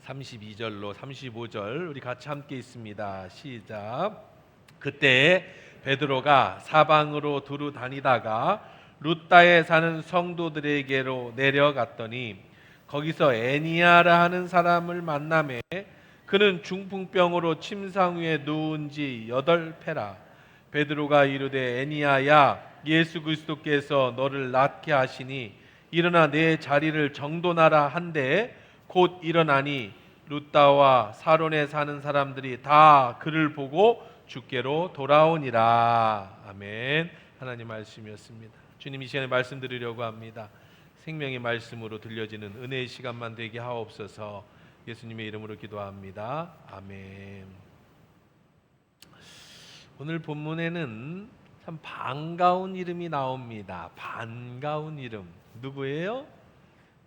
32절로 35절 우리 같이 함께 있습니다. 시작. 그때 베드로가 사방으로 두루 다니다가 룻다에 사는 성도들에게로 내려갔더니 거기서 애니야라 하는 사람을 만나매 그는 중풍병으로 침상 위에 누운 지 8패라. 베드로가 이르되 애니야야, 예수 그리스도께서 너를 낫게 하시니 일어나 내 자리를 정돈하라 한데 곧 일어나니 룻다와 사론에 사는 사람들이 다 그를 보고 주께로 돌아오니라. 아멘. 하나님 말씀이었습니다. 주님, 이 시간에 말씀 드리려고 합니다. 생명의 말씀으로 들려지는 은혜의 시간만 되게 하옵소서. 예수님의 이름으로 기도합니다. 아멘. 오늘 본문에는 참 반가운 이름이 나옵니다. 반가운 이름. 누구예요?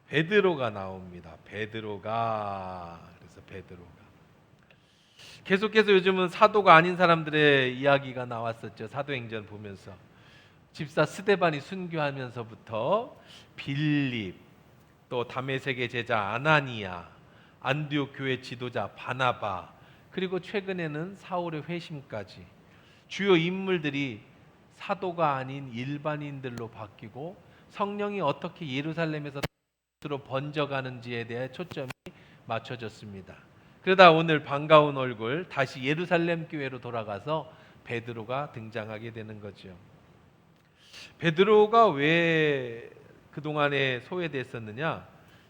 베드로가 나옵니다. 베드로가. 그래서 베드로가. 계속해서 요즘은 사도가 아닌 사람들의 이야기가 나왔었죠. 사도행전 보면서. 집사 스데반이 순교하면서부터 빌립, 또 다메섹의 제자 아나니아, 안디옥 교회 지도자 바나바, 그리고 최근에는 사울의 회심까지 주요 인물들이 사도가 아닌 일반인들로 바뀌고 성령이 어떻게 예루살렘에서 으로 번져가는지에 대해 초점이 맞춰졌습니다. 그러다 오늘 반가운 얼굴 다시 예루살렘 교회로 돌아가서 베드로가 등장하게 되는 거죠. 베드로가 왜 그동안에 소외됐었느냐?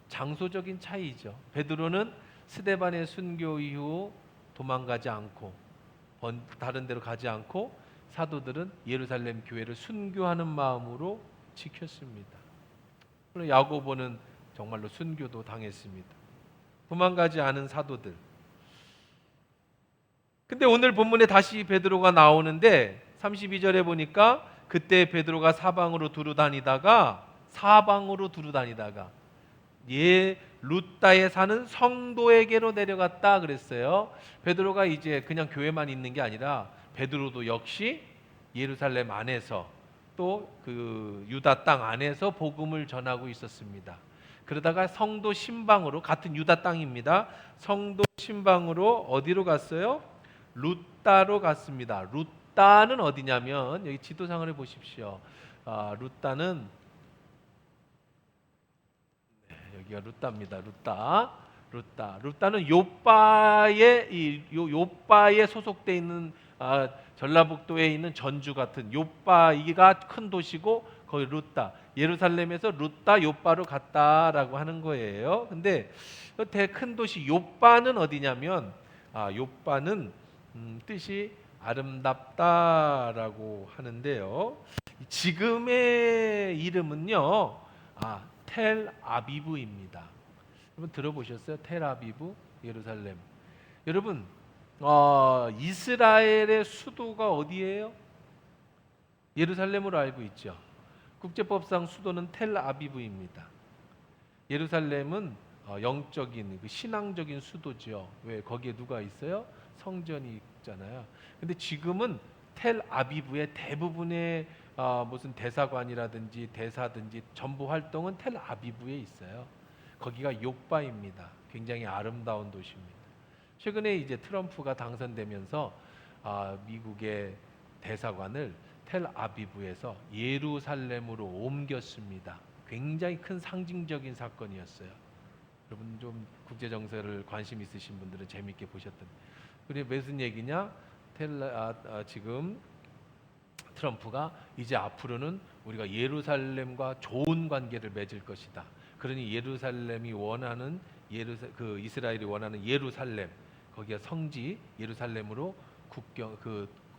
장소적인 차이죠. 베드로는 스데반의 순교 이후 도망가지 않고 다른 데로 가지 않고 사도들은 예루살렘 교회를 순교하는 마음으로 지켰습니다. 물론 야고보는 정말로 순교도 당했습니다. 도망가지 않은 사도들. 근데 오늘 본문에 다시 베드로가 나오는데 32절에 보니까 그때 베드로가 사방으로 두루 다니다가 룻다에 사는 성도에게로 내려갔다 그랬어요. 베드로가 이제 그냥 교회만 있는 게 아니라 베드로도 역시 예루살렘 안에서 또 그 유다 땅 안에서 복음을 전하고 있었습니다. 그러다가 성도 신방으로, 같은 유다 땅입니다. 성도 신방으로 어디로 갔어요? 룻다로 갔습니다. 룻다는 어디냐면 여기 지도상을 보십시오. 룻다는 여기가 룻다입니다. 룻다는 요바에 소속돼 있는 전라북도에 있는 전주 같은 요바가 큰 도시고 거기 룻다. 예루살렘에서 룻다 요바로 갔다라고 하는 거예요. 근데 큰 도시 요바는 어디냐면 요바는 뜻이 아름답다라고 하는데요. 지금의 이름은요. 텔 아비브입니다. 여러분 들어보셨어요? 텔 아비브, 예루살렘. 여러분 이스라엘의 수도가 어디예요? 예루살렘으로 알고 있죠. 국제법상 수도는 텔 아비브입니다. 예루살렘은 영적인 신앙적인 수도죠. 왜? 거기에 누가 있어요? 성전이 있잖아요. 근데 지금은 텔 아비브의 대부분의 무슨 대사관이라든지 대사든지 전부 활동은 텔 아비브에 있어요. 거기가 요바입니다. 굉장히 아름다운 도시입니다. 최근에 이제 트럼프가 당선되면서 미국의 대사관을 텔 아비브에서 예루살렘으로 옮겼습니다. 굉장히 큰 상징적인 사건이었어요. 여러분 좀 국제 정세를 관심 있으신 분들은 재미있게 보셨던. 그게 무슨 얘기냐? 지금 트럼프가 이제 앞으로는 우리가 예루살렘과 좋은 관계를 맺을 것이다. 그러니 예루살렘이 원하는 이스라엘이 원하는 예루살렘, 거기가 성지 예루살렘으로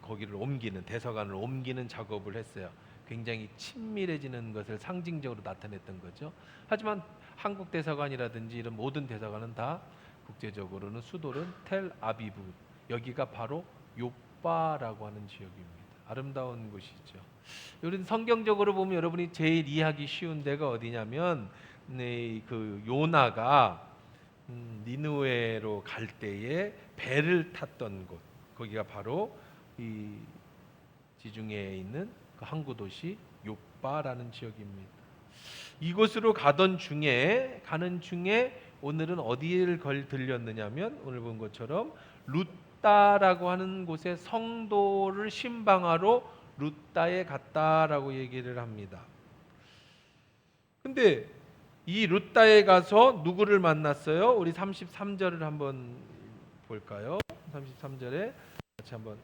거기를 옮기는, 대사관을 옮기는 작업을 했어요. 굉장히 친밀해지는 것을 상징적으로 나타냈던 거죠. 하지만 한국 대사관이라든지 이런 모든 대사관은 다 국제적으로는 수도는 텔 아비브, 여기가 바로 요바라고 하는 지역입니다. 아름다운 곳이죠. 이런 성경적으로 보면 여러분이 제일 이해하기 쉬운 데가 어디냐면 그 요나가 니느웨로 갈 때에 배를 탔던 곳, 거기가 바로 이 지중해에 있는 그 항구 도시 요바라는 지역입니다. 이곳으로 가는 중에 오늘은 어디를 들렸느냐면 오늘 본 것처럼 룻다라고 하는 곳에 성도를 신방하러 룻다에 갔다라고 얘기를 합니다. 근데 이 룻다에 가서 누구를 만났어요? 우리 33절을 한번 볼까요? 33절에 같이 한번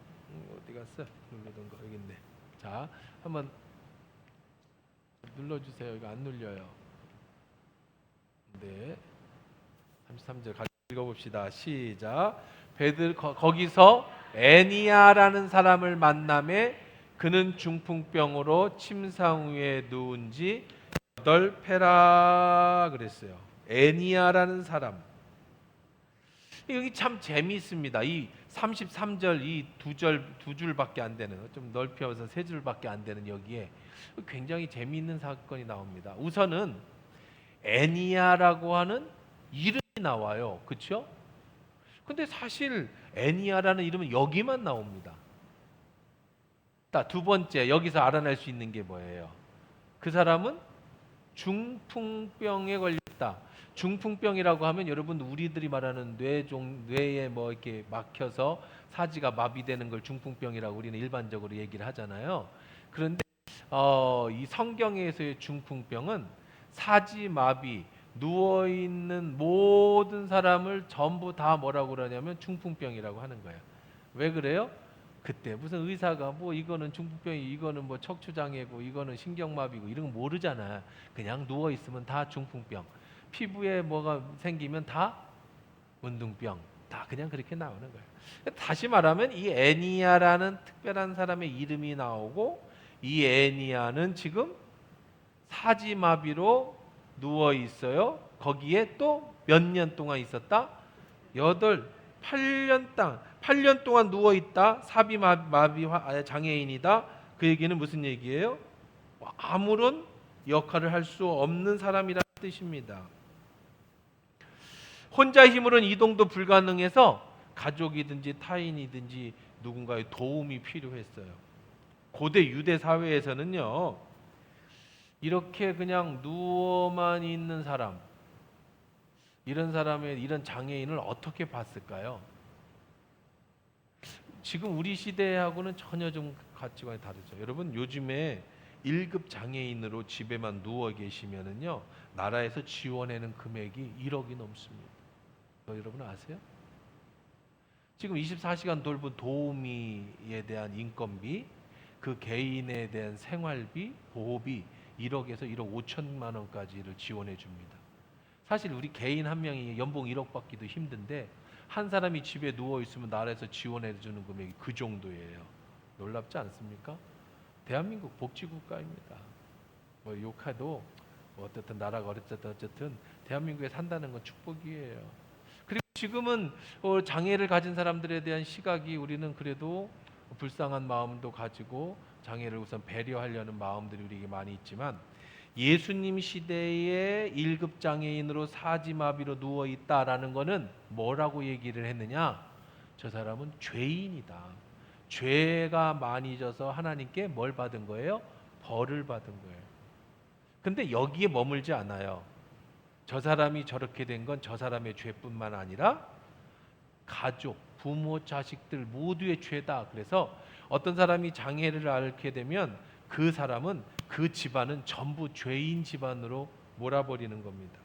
어디 갔어? 누르던 거 여기 있네. 자, 한번 눌러주세요. 이거 안 눌려요. 네, 33절 같이 읽어봅시다. 시작. 거기서 애니야라는 사람을 만남에 그는 중풍병으로 침상 위에 누운 지 8패라 그랬어요. 애니야라는 사람. 여기 참 재미있습니다. 이 33절 이 두 줄밖에 안 되는, 좀 넓혀서 세 줄밖에 안 되는 여기에 굉장히 재미있는 사건이 나옵니다. 우선은 애니야라고 하는 이름이 나와요. 그렇죠? 근데 사실 애니야라는 이름은 여기만 나옵니다. 두 번째 여기서 알아낼 수 있는 게 뭐예요? 그 사람은 중풍병에 걸렸다. 중풍병이라고 하면 여러분 우리들이 말하는 뇌에 뭐 이렇게 막혀서 사지가 마비되는 걸 중풍병이라고 우리는 일반적으로 얘기를 하잖아요. 그런데 이 성경에서의 중풍병은 사지 마비, 누워 있는 모든 사람을 전부 다 뭐라고 그러냐면 중풍병이라고 하는 거예요. 왜 그래요? 그때 무슨 의사가 뭐 이거는 중풍병이, 이거는 뭐 척추장애고, 이거는 신경마비고 이런 거 모르잖아. 그냥 누워 있으면 다 중풍병. 피부에 뭐가 생기면 다 운동병. 다 그냥 그렇게 나오는 거예요. 다시 말하면 이 애니야라는 특별한 사람의 이름이 나오고, 이 애니야는 지금 사지마비로 누워 있어요. 거기에 또 몇 년 동안 있었다? 8년 동안 누워 있다. 사비마비 장애인이다. 그 얘기는 무슨 얘기예요? 아무런 역할을 할 수 없는 사람이라는 뜻입니다. 혼자 힘으로는 이동도 불가능해서 가족이든지 타인이든지 누군가의 도움이 필요했어요. 고대 유대 사회에서는요, 이렇게 그냥 누워만 있는 사람, 이런 사람의 이런 장애인을 어떻게 봤을까요? 지금 우리 시대하고는 전혀 좀 가치관이 다르죠. 여러분 요즘에 1급 장애인으로 집에만 누워 계시면은요, 나라에서 지원하는 금액이 1억이 넘습니다. 여러분 아세요? 지금 24시간 돌본 도우미에 대한 인건비, 그 개인에 대한 생활비, 보호비 1억에서 1억 5천만 원까지를 지원해 줍니다. 사실 우리 개인 한 명이 연봉 1억 받기도 힘든데 한 사람이 집에 누워 있으면 나라에서 지원해 주는 금액이 그 정도예요. 놀랍지 않습니까? 대한민국 복지국가입니다. 뭐 욕해도 뭐 어쨌든 나라가 어쨌든 대한민국에 산다는 건 축복이에요. 그리고 지금은 장애를 가진 사람들에 대한 시각이, 우리는 그래도 불쌍한 마음도 가지고 장애를 우선 배려하려는 마음들이 우리에게 많이 있지만, 예수님 시대에 1급 장애인으로 사지마비로 누워 있다라는 것은 뭐라고 얘기를 했느냐? 저 사람은 죄인이다. 죄가 많이 져서 하나님께 뭘 받은 거예요? 벌을 받은 거예요. 근데 여기에 머물지 않아요. 저 사람이 저렇게 된 건 저 사람의 죄뿐만 아니라 가족, 부모, 자식들 모두의 죄다. 그래서 어떤 사람이 장애를 앓게 되면 그 사람은, 그 집안은 전부 죄인 집안으로 몰아버리는 겁니다.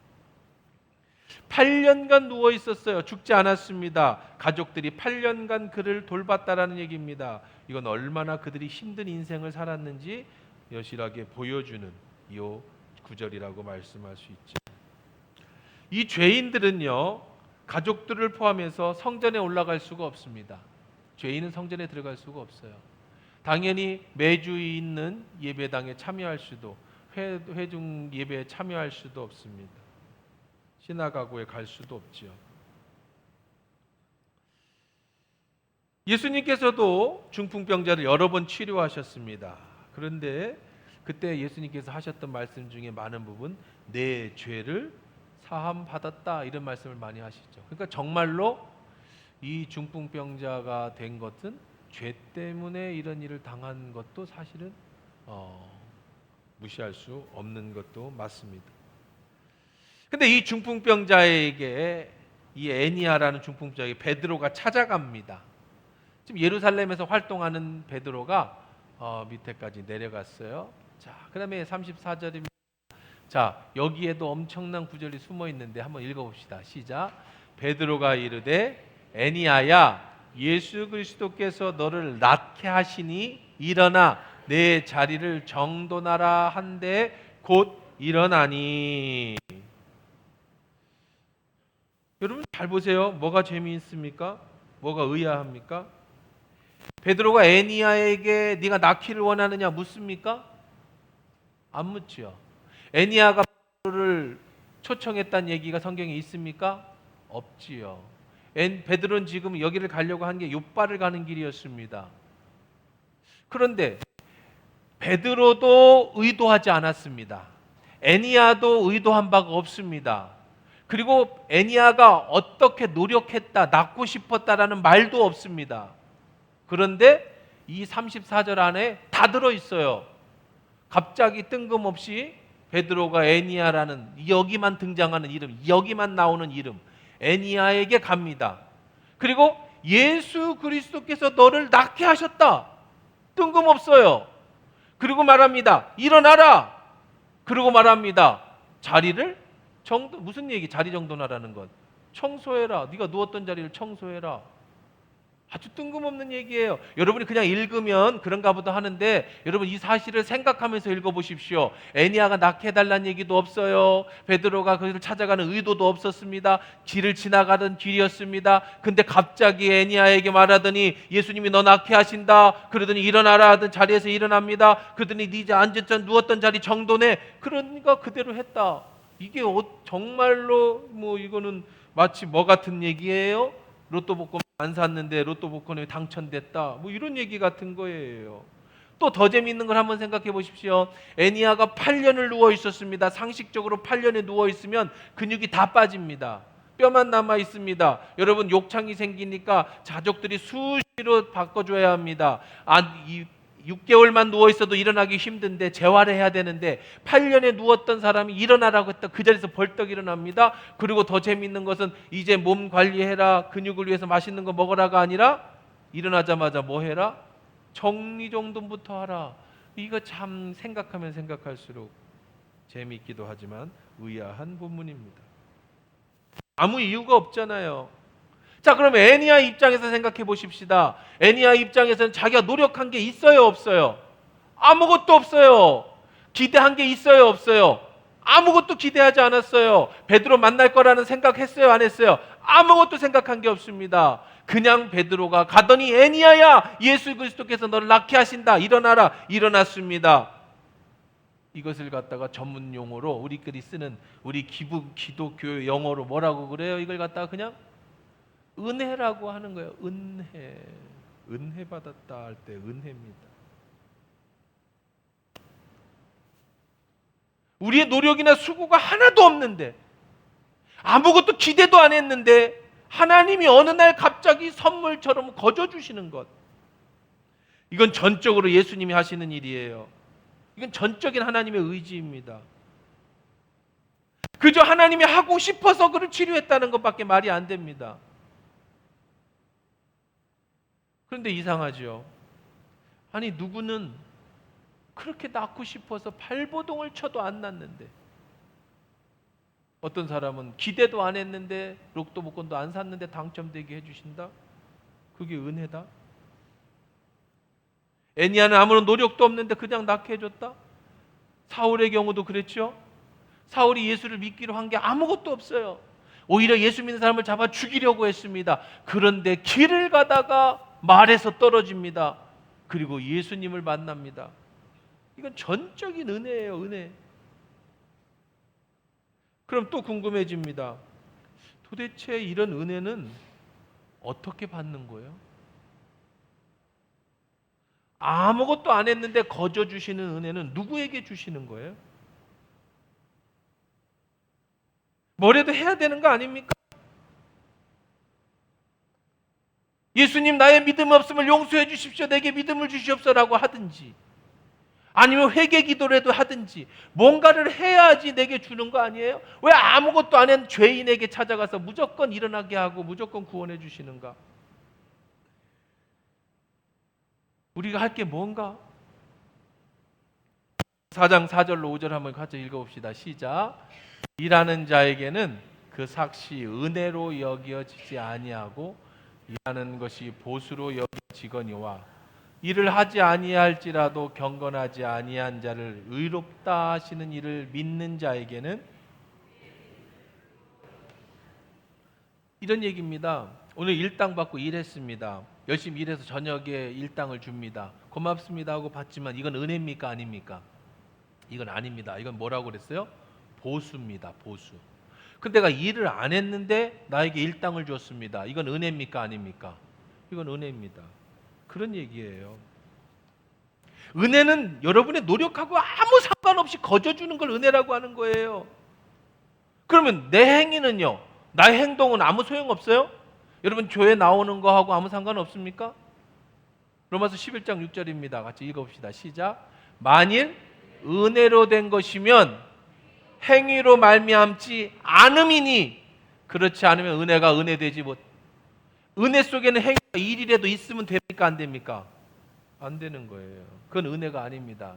8년간 누워 있었어요. 죽지 않았습니다. 가족들이 8년간 그를 돌봤다라는 얘기입니다. 이건 얼마나 그들이 힘든 인생을 살았는지 여실하게 보여주는 이 구절이라고 말씀할 수 있죠. 이 죄인들은요, 가족들을 포함해서 성전에 올라갈 수가 없습니다. 죄인은 성전에 들어갈 수가 없어요. 당연히 매주 있는 예배당에 참여할 수도, 회중 예배에 참여할 수도 없습니다. 시나고그에 갈 수도 없지요. 예수님께서도 중풍병자를 여러 번 치료하셨습니다. 그런데 그때 예수님께서 하셨던 말씀 중에 많은 부분, 내 죄를 사함 받았다, 이런 말씀을 많이 하시죠. 그러니까 정말로 이 중풍병자가 된 것은 죄 때문에 이런 일을 당한 것도 사실은 무시할 수 없는 것도 맞습니다. 근데 이 중풍병자에게, 이 애니아라는 중풍병자에게 베드로가 찾아갑니다. 지금 예루살렘에서 활동하는 베드로가 밑에까지 내려갔어요. 자, 그다음에 34절입니다. 자, 여기에도 엄청난 구절이 숨어 있는데 한번 읽어봅시다. 시작. 베드로가 이르되 애니아야, 예수 그리스도께서 너를 낫게 하시니 일어나 내 자리를 정돈하라 한데 곧 일어나니. 여러분 잘 보세요. 뭐가 재미있습니까? 뭐가 의아합니까? 베드로가 애니아에게 네가 낳기를 원하느냐 묻습니까? 안 묻지요. 애니아가 베드로를 초청했다는 얘기가 성경에 있습니까? 없지요. 베드로는 지금 여기를 가려고 한 게 욥바를 가는 길이었습니다. 그런데 베드로도 의도하지 않았습니다. 애니아도 의도한 바가 없습니다. 그리고 애니아가 어떻게 노력했다, 낳고 싶었다라는 말도 없습니다. 그런데 이 34절 안에 다 들어있어요. 갑자기 뜬금없이 베드로가 애니아라는 여기만 등장하는 이름, 여기만 나오는 이름 애니아에게 갑니다. 그리고 예수 그리스도께서 너를 낳게 하셨다. 뜬금없어요. 그리고 말합니다. 일어나라. 그리고 말합니다. 자리를 무슨 얘기? 자리 정돈하라는 것. 청소해라. 네가 누웠던 자리를 청소해라. 아주 뜬금없는 얘기예요. 여러분이 그냥 읽으면 그런가 보다 하는데 여러분 이 사실을 생각하면서 읽어보십시오. 애니아가 낳게 해달라는 얘기도 없어요. 베드로가 그를 찾아가는 의도도 없었습니다. 길을 지나가던 길이었습니다. 근데 갑자기 애니아에게 말하더니 예수님이 너 낳게 하신다. 그러더니 일어나라 하던 자리에서 일어납니다. 그러더니 네 앉았던 누웠던 자리 정돈해. 그러니까 그대로 했다. 이게 정말로 이거는 마치 뭐 같은 얘기예요? 로또 복권 안 샀는데 로또 복권에 당첨됐다. 이런 얘기 같은 거예요. 또 더 재미있는 걸 한번 생각해 보십시오. 애니아가 8년을 누워 있었습니다. 상식적으로 8년에 누워 있으면 근육이 다 빠집니다. 뼈만 남아 있습니다. 여러분 욕창이 생기니까 자족들이 수시로 바꿔줘야 합니다. 6개월만 누워 있어도 일어나기 힘든데 재활을 해야 되는데 8년에 누웠던 사람이 일어나라고 했다. 그 자리에서 벌떡 일어납니다. 그리고 더 재미있는 것은 이제 몸 관리해라, 근육을 위해서 맛있는 거 먹어라가 아니라 일어나자마자 뭐 해라? 정리정돈부터 하라. 이거 참 생각하면 생각할수록 재미있기도 하지만 의아한 본문입니다. 아무 이유가 없잖아요. 자, 그럼 애니아 입장에서 생각해 보십시다. 애니아 입장에서는 자기가 노력한 게 있어요, 없어요? 아무것도 없어요. 기대한 게 있어요, 없어요? 아무것도 기대하지 않았어요. 베드로 만날 거라는 생각했어요, 안 했어요? 아무것도 생각한 게 없습니다. 그냥 베드로가 가더니 애니아야, 예수 그리스도께서 너를 낳게 하신다. 일어나라. 일어났습니다. 이것을 갖다가 전문 용어로 우리끼리 쓰는 우리 기독교 영어로 뭐라고 그래요? 이걸 갖다가 그냥 은혜라고 하는 거예요. 은혜 받았다 할 때 은혜입니다. 우리의 노력이나 수고가 하나도 없는데, 아무것도 기대도 안 했는데 하나님이 어느 날 갑자기 선물처럼 거저 주시는 것. 이건 전적으로 예수님이 하시는 일이에요. 이건 전적인 하나님의 의지입니다. 그저 하나님이 하고 싶어서 그를 치료했다는 것밖에 말이 안 됩니다. 그런데 이상하죠. 아니 누구는 그렇게 낳고 싶어서 발버둥을 쳐도 안 낳는데, 어떤 사람은 기대도 안 했는데 로또 복권도 안 샀는데 당첨되게 해주신다? 그게 은혜다? 애니아는 아무런 노력도 없는데 그냥 낳게 해줬다? 사울의 경우도 그랬죠. 사울이 예수를 믿기로 한 게 아무것도 없어요. 오히려 예수 믿는 사람을 잡아 죽이려고 했습니다. 그런데 길을 가다가 말에서 떨어집니다. 그리고 예수님을 만납니다. 이건 전적인 은혜예요, 은혜. 그럼 또 궁금해집니다. 도대체 이런 은혜는 어떻게 받는 거예요? 아무것도 안 했는데 거저 주시는 은혜는 누구에게 주시는 거예요? 뭐라도 해야 되는 거 아닙니까? 예수님 나의 믿음 없음을 용서해 주십시오. 내게 믿음을 주시옵소서라고 하든지, 아니면 회개 기도라도 하든지 뭔가를 해야지 내게 주는 거 아니에요? 왜 아무것도 안 한 죄인에게 찾아가서 무조건 일어나게 하고 무조건 구원해 주시는가? 우리가 할 게 뭔가? 4장 4절로 5절 한번 같이 읽어봅시다. 시작. 일하는 자에게는 그 삭시 은혜로 여겨지지 아니하고 일하는 것이 보수로 여겨지거니와 일을 하지 아니할지라도 경건하지 아니한 자를 의롭다 하시는 이를 믿는 자에게는, 이런 얘기입니다. 오늘 일당 받고 일했습니다. 열심히 일해서 저녁에 일당을 줍니다. 고맙습니다 하고 받지만 이건 은혜입니까 아닙니까? 이건 아닙니다. 이건 뭐라고 그랬어요? 보수입니다. 보수. 근데 내가 일을 안 했는데 나에게 일당을 줬습니다. 이건 은혜입니까 아닙니까? 이건 은혜입니다. 그런 얘기예요. 은혜는 여러분의 노력하고 아무 상관없이 거저주는 걸 은혜라고 하는 거예요. 그러면 내 행위는요, 나의 행동은 아무 소용없어요? 여러분 교회 나오는 거하고 아무 상관없습니까? 로마서 11장 6절입니다. 같이 읽어봅시다. 시작. 만일 은혜로 된 것이면 행위로 말미암지 않음이니 그렇지 않으면 은혜가 은혜되지 못. 은혜 속에는 행위가 일이라도 있으면 됩니까 안 됩니까? 안 되는 거예요. 그건 은혜가 아닙니다.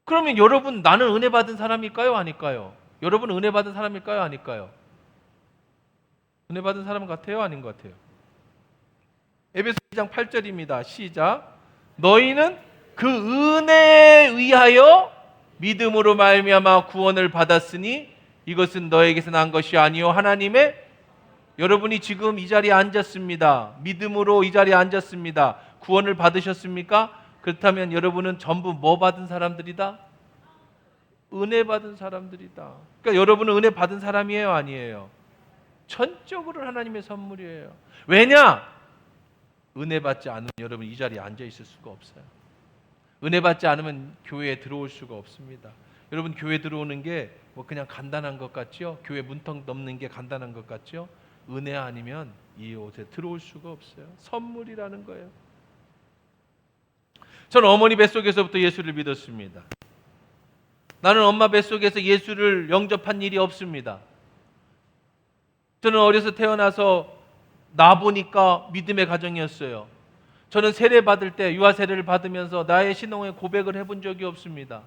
그러면 여러분 나는 은혜 받은 사람일까요 아닐까요? 여러분 은혜 받은 사람일까요 아닐까요? 은혜 받은 사람 같아요 아닌 것 같아요? 에베소 2장 8절입니다. 시작. 너희는 그 은혜에 의하여 믿음으로 말미암아 구원을 받았으니 이것은 너에게서 난 것이 아니요 하나님의. 여러분이 지금 이 자리에 앉았습니다. 믿음으로 이 자리에 앉았습니다. 구원을 받으셨습니까? 그렇다면 여러분은 전부 뭐 받은 사람들이다? 은혜 받은 사람들이다. 그러니까 여러분은 은혜 받은 사람이에요 아니에요? 전적으로 하나님의 선물이에요. 왜냐? 은혜 받지 않으면 여러분 이 자리에 앉아 있을 수가 없어요. 은혜 받지 않으면 교회에 들어올 수가 없습니다. 여러분 교회 들어오는 게 뭐 그냥 간단한 것 같죠? 교회 문턱 넘는 게 간단한 것 같죠? 은혜 아니면 이 옷에 들어올 수가 없어요. 선물이라는 거예요. 저는 어머니 뱃속에서부터 예수를 믿었습니다. 나는 엄마 뱃속에서 예수를 영접한 일이 없습니다. 저는 어려서 태어나서 나 보니까 믿음의 가정이었어요. 저는 세례 받을 때 유아 세례를 받으면서 나의 신앙의 고백을 해본 적이 없습니다.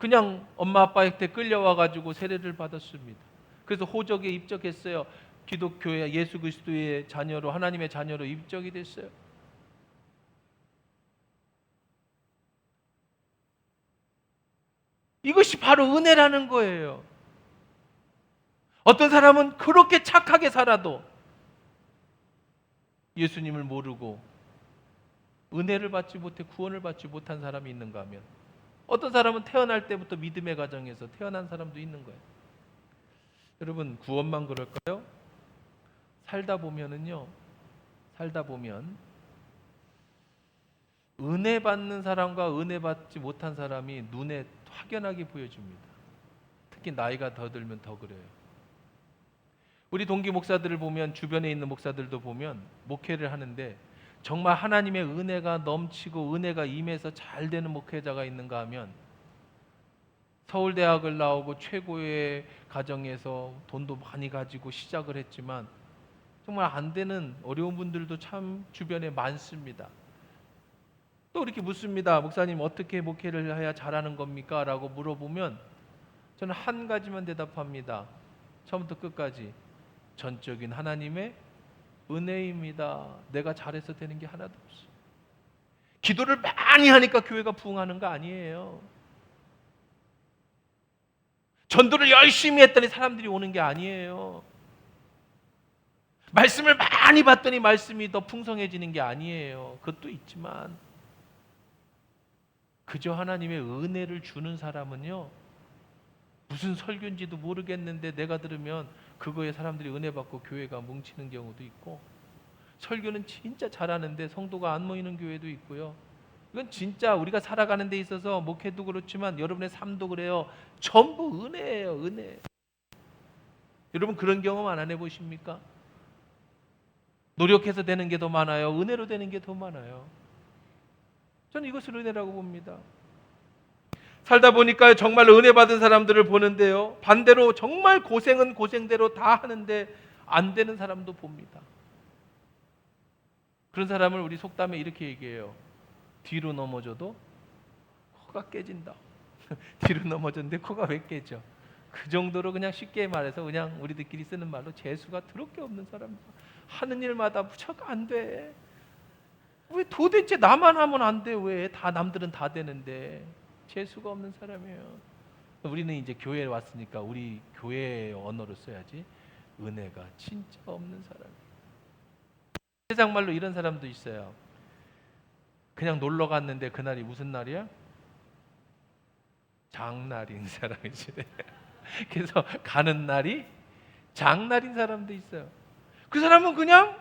그냥 엄마 아빠한테 끌려와 가지고 세례를 받았습니다. 그래서 호적에 입적했어요. 기독교의 예수 그리스도의 자녀로, 하나님의 자녀로 입적이 됐어요. 이것이 바로 은혜라는 거예요. 어떤 사람은 그렇게 착하게 살아도 예수님을 모르고 은혜를 받지 못해 구원을 받지 못한 사람이 있는가 하면, 어떤 사람은 태어날 때부터 믿음의 가정에서 태어난 사람도 있는 거예요. 여러분 구원만 그럴까요? 살다 보면 은혜 받는 사람과 은혜 받지 못한 사람이 눈에 확연하게 보여집니다. 특히 나이가 더 들면 더 그래요. 우리 동기 목사들을 보면, 주변에 있는 목사들도 보면 목회를 하는데 정말 하나님의 은혜가 넘치고 은혜가 임해서 잘 되는 목회자가 있는가 하면, 서울대학을 나오고 최고의 가정에서 돈도 많이 가지고 시작을 했지만 정말 안 되는 어려운 분들도 참 주변에 많습니다. 또 이렇게 묻습니다. 목사님 어떻게 목회를 해야 잘하는 겁니까? 라고 물어보면 저는 한 가지만 대답합니다. 처음부터 끝까지 전적인 하나님의 은혜입니다. 내가 잘해서 되는 게 하나도 없어. 기도를 많이 하니까 교회가 부흥하는 거 아니에요. 전도를 열심히 했더니 사람들이 오는 게 아니에요. 말씀을 많이 받더니 말씀이 더 풍성해지는 게 아니에요. 그것도 있지만 그저 하나님의 은혜를 주는 사람은요, 무슨 설교인지도 모르겠는데 내가 들으면 그거에 사람들이 은혜 받고 교회가 뭉치는 경우도 있고, 설교는 진짜 잘하는데 성도가 안 모이는 교회도 있고요. 이건 진짜 우리가 살아가는 데 있어서 목회도 그렇지만 여러분의 삶도 그래요. 전부 은혜예요. 은혜. 여러분 그런 경험 안 해보십니까? 노력해서 되는 게 더 많아요? 은혜로 되는 게 더 많아요? 저는 이것을 은혜라고 봅니다. 살다 보니까 정말 은혜 받은 사람들을 보는데요, 반대로 정말 고생은 고생대로 다 하는데 안 되는 사람도 봅니다. 그런 사람을 우리 속담에 이렇게 얘기해요. 뒤로 넘어져도 코가 깨진다. 뒤로 넘어졌는데 코가 왜 깨져? 그 정도로 그냥 쉽게 말해서 그냥 우리들끼리 쓰는 말로 재수가 더럽게 없는 사람. 하는 일마다 무척 안 돼. 왜 도대체 나만 하면 안 돼? 왜 다 남들은 다 되는데? 재수가 없는 사람이에요. 우리는 이제 교회에 왔으니까 우리 교회의 언어로 써야지. 은혜가 진짜 없는 사람이에요. 세상 말로 이런 사람도 있어요. 그냥 놀러 갔는데 그날이 무슨 날이야? 장날인 사람이지. 그래서 가는 날이 장날인 사람도 있어요. 그 사람은 그냥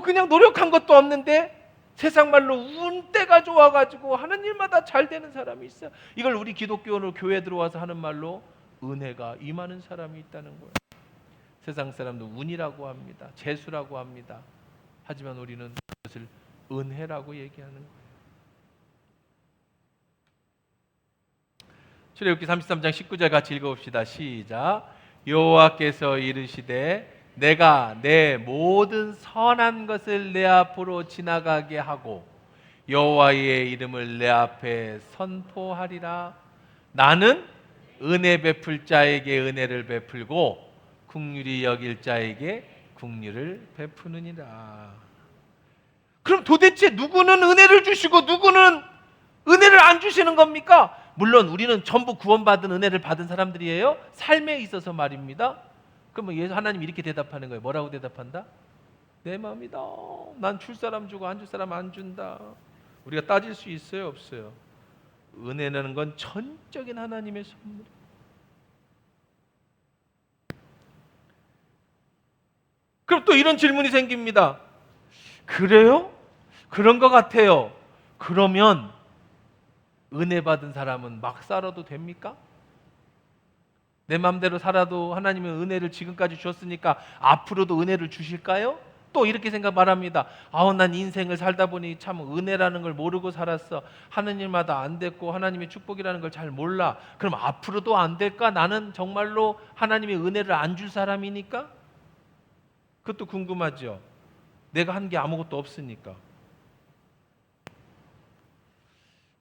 그냥 노력한 것도 없는데 세상 말로 운때가 좋아가지고 하는 일마다 잘 되는 사람이 있어요. 이걸 우리 기독교로 교회 들어와서 하는 말로 은혜가 임하는 사람이 있다는 거예요. 세상 사람도 운이라고 합니다. 재수라고 합니다. 하지만 우리는 그것을 은혜라고 얘기하는 거예요. 출애굽기 33장 19절 같이 읽어봅시다. 시작. 여호와께서 이르시되 내가 내 모든 선한 것을 내 앞으로 지나가게 하고 여호와의 이름을 내 앞에 선포하리라. 나는 은혜 베풀 자에게 은혜를 베풀고 긍휼히 여길 자에게 긍휼을 베푸느니라. 그럼 도대체 누구는 은혜를 주시고 누구는 은혜를 안 주시는 겁니까? 물론 우리는 전부 구원받은 은혜를 받은 사람들이에요. 삶에 있어서 말입니다. 그러면 하나님 이렇게 대답하는 거예요. 뭐라고 대답한다? 내 마음이다. 난 줄 사람 주고 안 줄 사람 안 준다. 우리가 따질 수 있어요? 없어요? 은혜라는 건 전적인 하나님의 선물. 그럼 또 이런 질문이 생깁니다. 그래요? 그런 것 같아요. 그러면 은혜 받은 사람은 막 살아도 됩니까? 내 마음대로 살아도 하나님은 은혜를 지금까지 주셨으니까 앞으로도 은혜를 주실까요? 또 이렇게 생각 말합니다. 난 인생을 살다 보니 참 은혜라는 걸 모르고 살았어. 하는 일마다 안 됐고 하나님의 축복이라는 걸 잘 몰라. 그럼 앞으로도 안 될까? 나는 정말로 하나님의 은혜를 안 줄 사람이니까? 그것도 궁금하죠. 내가 한 게 아무것도 없으니까.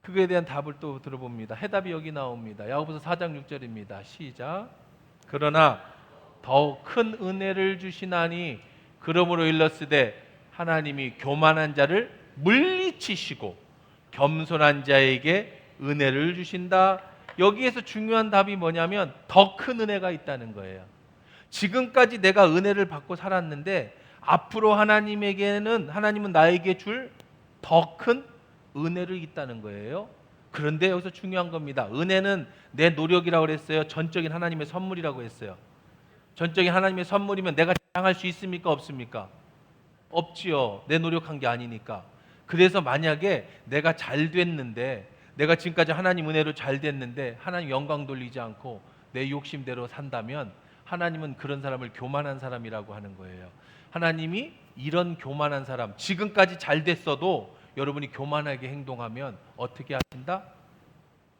그거에 대한 답을 또 들어봅니다. 해답이 여기 나옵니다. 야고보서 4장 6절입니다. 시작. 그러나 더욱 큰 은혜를 주시나니 그러므로 일렀으되 하나님이 교만한 자를 물리치시고 겸손한 자에게 은혜를 주신다. 여기에서 중요한 답이 뭐냐면 더 큰 은혜가 있다는 거예요. 지금까지 내가 은혜를 받고 살았는데 앞으로 하나님은 나에게 줄 더 큰 은혜를 있다는 거예요. 그런데 여기서 중요한 겁니다. 은혜는 내 노력이라고 그랬어요? 전적인 하나님의 선물이라고 했어요? 전적인 하나님의 선물이면 내가 자랑할 수 있습니까? 없습니까? 없지요. 내 노력한 게 아니니까. 그래서 만약에 내가 잘 됐는데, 내가 지금까지 하나님 은혜로 잘 됐는데 하나님 영광 돌리지 않고 내 욕심대로 산다면 하나님은 그런 사람을 교만한 사람이라고 하는 거예요. 하나님이 이런 교만한 사람, 지금까지 잘 됐어도 여러분이 교만하게 행동하면 어떻게 하신다?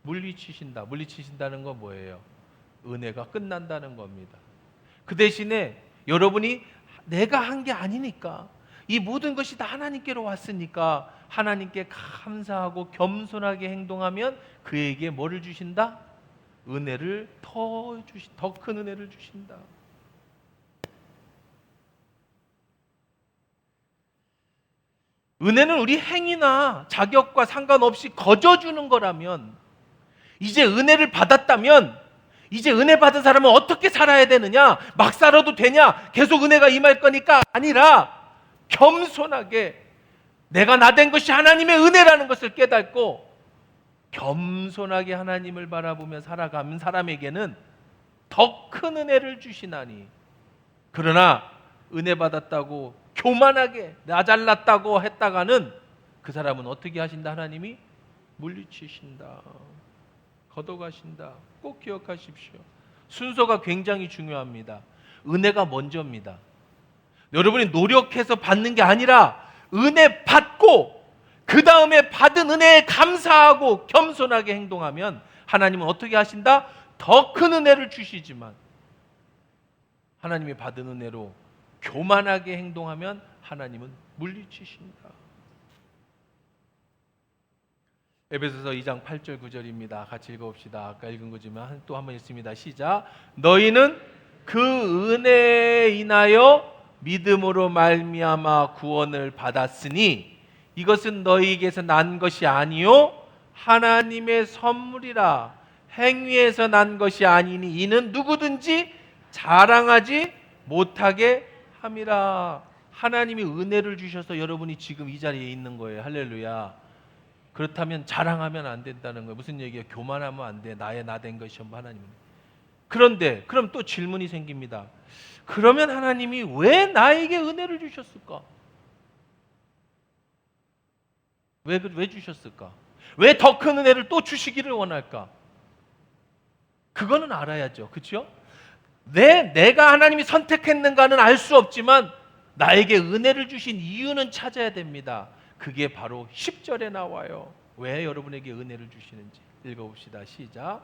물리치신다. 물리치신다는 건 뭐예요? 은혜가 끝난다는 겁니다. 그 대신에 여러분이 내가 한 게 아니니까, 이 모든 것이 다 하나님께로 왔으니까 하나님께 감사하고 겸손하게 행동하면 그에게 뭐를 주신다? 은혜를 더 큰 은혜를 주신다. 은혜는 우리 행위나 자격과 상관없이 거저주는 거라면, 이제 은혜를 받았다면 이제 은혜 받은 사람은 어떻게 살아야 되느냐? 막 살아도 되냐? 계속 은혜가 임할 거니까 아니라 겸손하게 내가 나 된 것이 하나님의 은혜라는 것을 깨닫고 겸손하게 하나님을 바라보며 살아가는 사람에게는 더 큰 은혜를 주시나니. 그러나 은혜 받았다고 교만하게 나 잘났다고 했다가는 그 사람은 어떻게 하신다? 하나님이 물리치신다. 걷어가신다. 꼭 기억하십시오. 순서가 굉장히 중요합니다. 은혜가 먼저입니다. 여러분이 노력해서 받는 게 아니라 은혜 받고 그 다음에 받은 은혜에 감사하고 겸손하게 행동하면 하나님은 어떻게 하신다? 더 큰 은혜를 주시지만 하나님이 받은 은혜로 교만하게 행동하면 하나님은 물리치신다. 에베소서 2장 8절 9절입니다. 같이 읽어봅시다. 아까 읽은 거지만 또 한번 읽습니다. 시작. 너희는 그 은혜에 인하여 믿음으로 말미암아 구원을 받았으니 이것은 너희에게서 난 것이 아니요 하나님의 선물이라. 행위에서 난 것이 아니니 이는 누구든지 자랑하지 못하게 함이라. 하나님이 은혜를 주셔서 여러분이 지금 이 자리에 있는 거예요. 할렐루야. 그렇다면 자랑하면 안 된다는 거예요. 무슨 얘기예요? 교만하면 안 돼. 나의 나 된 것이 전부 하나님은. 그런데 그럼 또 질문이 생깁니다. 그러면 하나님이 왜 나에게 은혜를 주셨을까? 왜 주셨을까? 왜 더 큰 은혜를 또 주시기를 원할까? 그거는 알아야죠. 그렇죠? 내가 하나님이 선택했는가는 알 수 없지만 나에게 은혜를 주신 이유는 찾아야 됩니다. 그게 바로 10절에 나와요. 왜 여러분에게 은혜를 주시는지 읽어봅시다. 시작.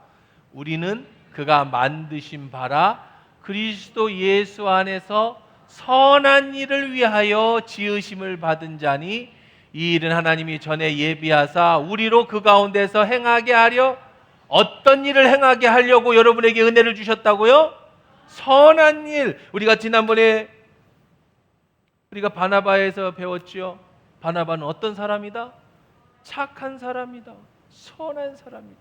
우리는 그가 만드신 바라 그리스도 예수 안에서 선한 일을 위하여 지으심을 받은 자니 이 일은 하나님이 전에 예비하사 우리로 그 가운데서 행하게 하려. 어떤 일을 행하게 하려고 여러분에게 은혜를 주셨다고요? 선한 일. 우리가 지난번에 우리가 바나바에서 배웠죠. 바나바는 어떤 사람이다? 착한 사람이다. 선한 사람이다.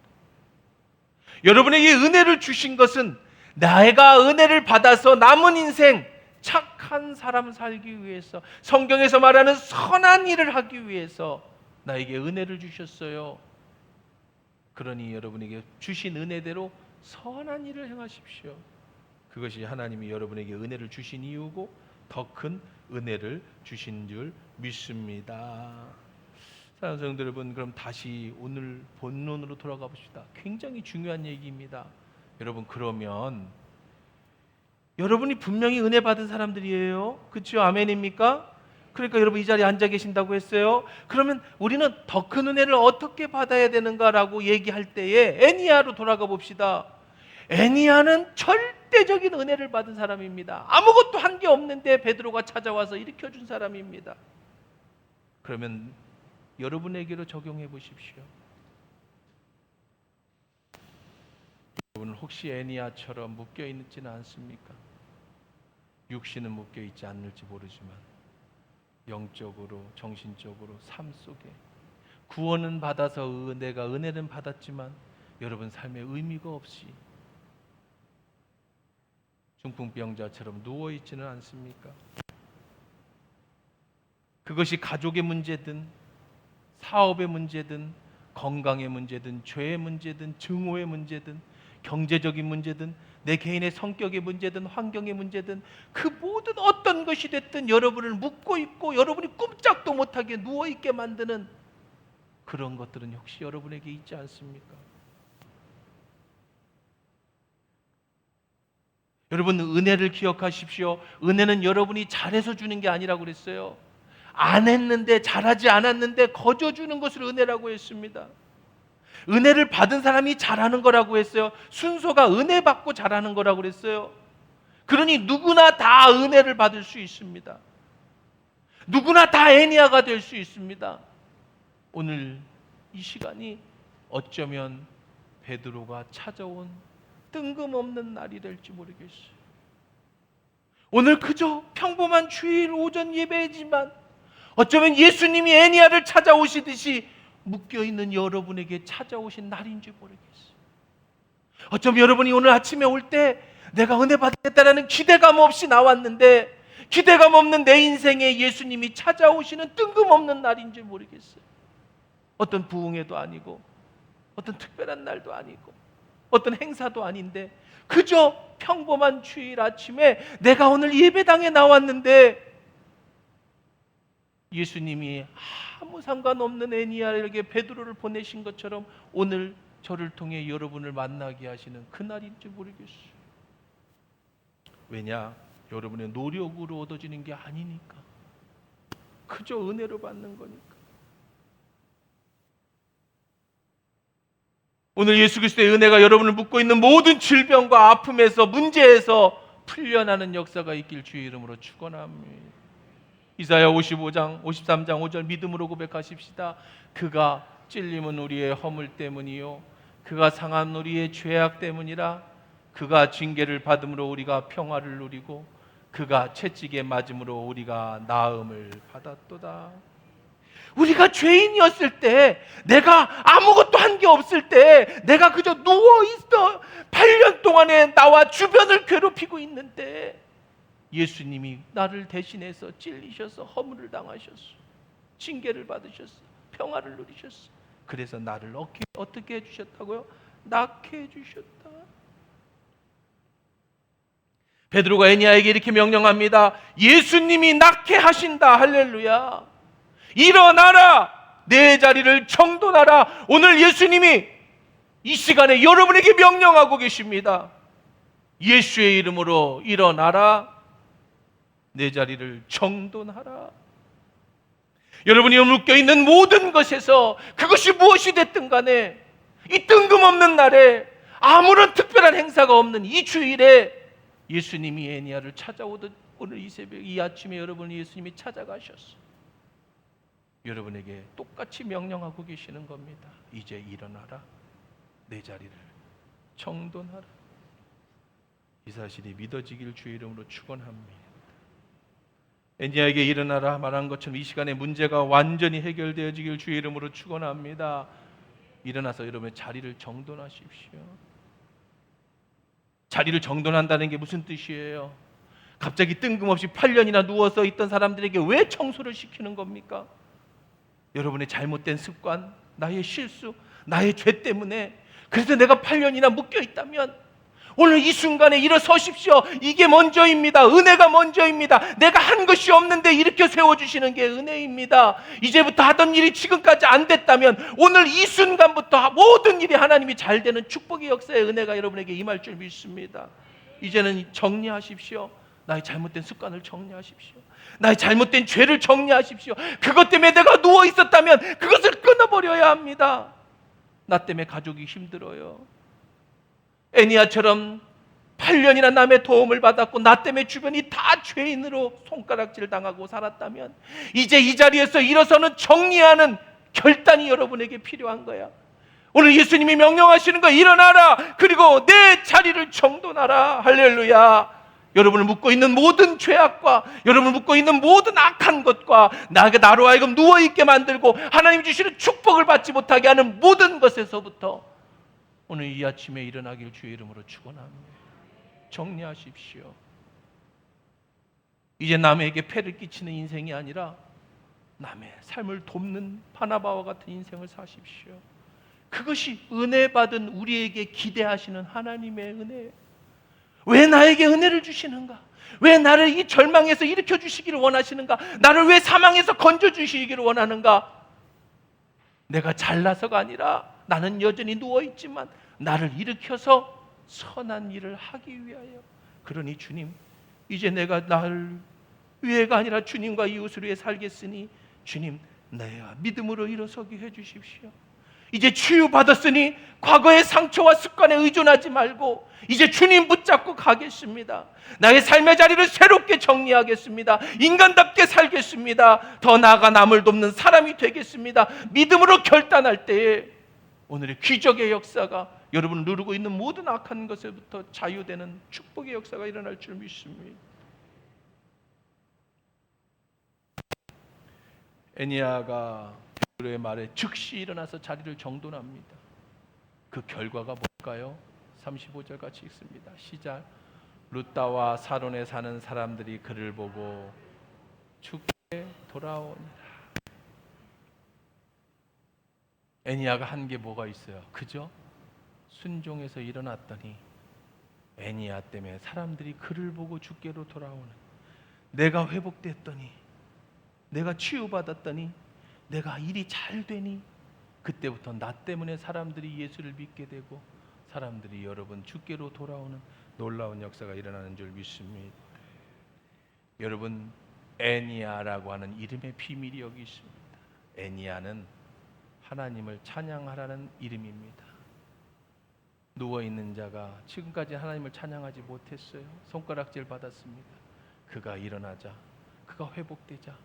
여러분에게 은혜를 주신 것은 내가 은혜를 받아서 남은 인생 착한 사람 살기 위해서, 성경에서 말하는 선한 일을 하기 위해서 나에게 은혜를 주셨어요. 그러니 여러분에게 주신 은혜대로 선한 일을 행하십시오. 그것이 하나님이 여러분에게 은혜를 주신 이유고 더 큰 은혜를 주신 줄 믿습니다. 사랑하는 성도 여러분, 그럼 다시 오늘 본론으로 돌아가 봅시다. 굉장히 중요한 얘기입니다. 여러분, 그러면 여러분이 분명히 은혜 받은 사람들이에요. 그렇죠? 아멘입니까? 그러니까 여러분 이 자리에 앉아 계신다고 했어요. 그러면 우리는 더 큰 은혜를 어떻게 받아야 되는가라고 얘기할 때에 애니야로 돌아가 봅시다. 애니야는 절대적인 은혜를 받은 사람입니다. 아무것도 한 게 없는데 베드로가 찾아와서 일으켜준 사람입니다. 그러면 여러분에게로 적용해 보십시오. 여러분 혹시 애니야처럼 묶여 있지는 않습니까? 육신은 묶여 있지 않을지 모르지만 영적으로, 정신적으로, 삶 속에 구원은 받아서 내가 은혜는 받았지만 여러분 삶에 의미가 없이 중풍병자처럼 누워 있지는 않습니까? 그것이 가족의 문제든 사업의 문제든 건강의 문제든 죄의 문제든 증오의 문제든 경제적인 문제든 내 개인의 성격의 문제든 환경의 문제든 그 모든 어떤 것이 됐든 여러분을 묶고 있고 여러분이 꼼짝도 못하게 누워있게 만드는 그런 것들은 혹시 여러분에게 있지 않습니까? 여러분 은혜를 기억하십시오. 은혜는 여러분이 잘해서 주는 게 아니라고 그랬어요. 안 했는데, 잘하지 않았는데 거저 주는 것을 은혜라고 했습니다. 은혜를 받은 사람이 잘하는 거라고 했어요. 순서가 은혜 받고 잘하는 거라고 그랬어요. 그러니 누구나 다 은혜를 받을 수 있습니다. 누구나 다 애니야가 될 수 있습니다. 오늘 이 시간이 어쩌면 베드로가 찾아온 뜬금없는 날이 될지 모르겠어요. 오늘 그저 평범한 주일 오전 예배지만 어쩌면 예수님이 애니야를 찾아오시듯이 묶여있는 여러분에게 찾아오신 날인지 모르겠어요. 어쩌면 여러분이 오늘 아침에 올 때 내가 은혜 받겠다라는 기대감 없이 나왔는데 기대감 없는 내 인생에 예수님이 찾아오시는 뜬금없는 날인지 모르겠어요. 어떤 부흥회도 아니고 어떤 특별한 날도 아니고 어떤 행사도 아닌데 그저 평범한 주일 아침에 내가 오늘 예배당에 나왔는데 예수님이 아무 상관없는 애니야에게 베드로를 보내신 것처럼 오늘 저를 통해 여러분을 만나게 하시는 그날인지 모르겠어요. 왜냐? 여러분의 노력으로 얻어지는 게 아니니까. 그저 은혜로 받는 거니까. 오늘 예수 그리스도의 은혜가 여러분을 묶고 있는 모든 질병과 아픔에서, 문제에서 풀려나는 역사가 있길 주의 이름으로 축원합니다. 이사야 55장 53장 5절 믿음으로 고백하십시다. 그가 찔림은 우리의 허물 때문이요 그가 상한 우리의 죄악 때문이라. 그가 징계를 받음으로 우리가 평화를 누리고 그가 채찍에 맞음으로 우리가 나음을 받았도다. 우리가 죄인이었을 때, 내가 아무것도 한 게 없을 때, 내가 그저 누워있어 8년 동안에 나와 주변을 괴롭히고 있는데 예수님이 나를 대신해서 찔리셔서 허물을 당하셨어. 징계를 받으셨어. 평화를 누리셨어. 그래서 나를 어떻게 해주셨다고요? 낫게 해주셨다. 베드로가 에니야에게 이렇게 명령합니다. 예수님이 낫게 하신다. 할렐루야. 일어나라. 내 자리를 정돈하라. 오늘 예수님이 이 시간에 여러분에게 명령하고 계십니다. 예수의 이름으로 일어나라. 내 자리를 정돈하라. 여러분이 묶여있는 모든 것에서 그것이 무엇이 됐든 간에 이 뜬금없는 날에 아무런 특별한 행사가 없는 이 주일에 예수님이 에니야를 찾아오듯 오늘 이 새벽 이 아침에 여러분을 예수님이 찾아가셨어. 여러분에게 똑같이 명령하고 계시는 겁니다. 이제 일어나라. 내 자리를 정돈하라. 이 사실이 믿어지길 주의 이름으로 축원합니다. 에니야에게 일어나라 말한 것처럼 이 시간에 문제가 완전히 해결되어지길 주의 이름으로 축원합니다. 일어나서 여러분의 자리를 정돈하십시오. 자리를 정돈한다는 게 무슨 뜻이에요? 갑자기 뜬금없이 8년이나 누워서 있던 사람들에게 왜 청소를 시키는 겁니까? 여러분의 잘못된 습관, 나의 실수, 나의 죄 때문에 그래서 내가 8년이나 묶여 있다면 오늘 이 순간에 일어서십시오. 이게 먼저입니다. 은혜가 먼저입니다. 내가 한 것이 없는데 일으켜 세워주시는 게 은혜입니다. 이제부터 하던 일이 지금까지 안 됐다면 오늘 이 순간부터 모든 일이 하나님이 잘 되는 축복의 역사의 은혜가 여러분에게 임할 줄 믿습니다. 이제는 정리하십시오. 나의 잘못된 습관을 정리하십시오. 나의 잘못된 죄를 정리하십시오. 그것 때문에 내가 누워 있었다면 그것을 끊어버려야 합니다. 나 때문에 가족이 힘들어요. 애니야처럼 8년이나 남의 도움을 받았고 나 때문에 주변이 다 죄인으로 손가락질 당하고 살았다면 이제 이 자리에서 일어서는 정리하는 결단이 여러분에게 필요한 거야. 오늘 예수님이 명령하시는 거 일어나라. 그리고 내 자리를 정돈하라. 할렐루야. 여러분을 묶고 있는 모든 죄악과 여러분을 묶고 있는 모든 악한 것과 나로 하여금 누워있게 만들고 하나님 주시는 축복을 받지 못하게 하는 모든 것에서부터 오늘 이 아침에 일어나길 주의 이름으로 축원합니다. 정리하십시오. 이제 남에게 폐를 끼치는 인생이 아니라 남의 삶을 돕는 바나바와 같은 인생을 사십시오. 그것이 은혜 받은 우리에게 기대하시는 하나님의 은혜예요. 왜 나에게 은혜를 주시는가? 왜 나를 이 절망에서 일으켜 주시기를 원하시는가? 나를 왜 사망에서 건져 주시기를 원하는가? 내가 잘나서가 아니라 나는 여전히 누워있지만 나를 일으켜서 선한 일을 하기 위하여. 그러니 주님, 이제 내가 나를 위해가 아니라 주님과 이웃을 위해 살겠으니 주님, 내가 믿음으로 일어서게 해주십시오. 이제 치유받았으니 과거의 상처와 습관에 의존하지 말고 이제 주님 붙잡고 가겠습니다. 나의 삶의 자리를 새롭게 정리하겠습니다. 인간답게 살겠습니다. 더 나아가 남을 돕는 사람이 되겠습니다. 믿음으로 결단할 때에 오늘의 기적의 역사가 여러분을 누르고 있는 모든 악한 것에부터 자유되는 축복의 역사가 일어날 줄 믿습니다. 에니야가 베드로의 말에 즉시 일어나서 자리를 정돈합니다. 그 결과가 뭘까요? 35절 같이 읽습니다. 시작. 룻다와 사론에 사는 사람들이 그를 보고 죽게 돌아오니라. 에니야가 한 게 뭐가 있어요? 그죠? 순종해서 일어났더니 에니야 때문에 사람들이 그를 보고 죽게로 돌아오는, 내가 회복됐더니, 내가 치유받았더니, 내가 일이 잘 되니 그때부터 나 때문에 사람들이 예수를 믿게 되고 사람들이 여러분 죽게로 돌아오는 놀라운 역사가 일어나는 줄 믿습니다. 여러분, 애니아라고 하는 이름의 비밀이 여기 있습니다. 애니아는 하나님을 찬양하라는 이름입니다. 누워있는 자가 지금까지 하나님을 찬양하지 못했어요. 손가락질 받았습니다. 그가 일어나자, 그가 회복되자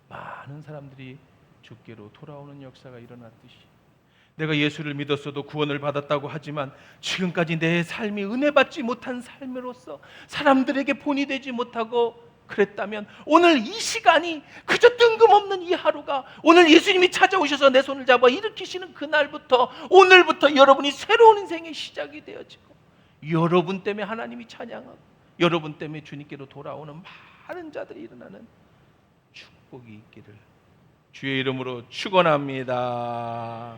많은 사람들이 주께로 돌아오는 역사가 일어났듯이, 내가 예수를 믿었어도 구원을 받았다고 하지만 지금까지 내 삶이 은혜받지 못한 삶으로서 사람들에게 본이 되지 못하고 그랬다면, 오늘 이 시간이, 그저 뜬금없는 이 하루가, 오늘 예수님이 찾아오셔서 내 손을 잡아 일으키시는 그날부터, 오늘부터 여러분이 새로운 인생의 시작이 되어지고, 여러분 때문에 하나님이 찬양하고 여러분 때문에 주님께로 돌아오는 많은 자들이 일어나는 축복이 있기를 주의 이름으로 축원합니다.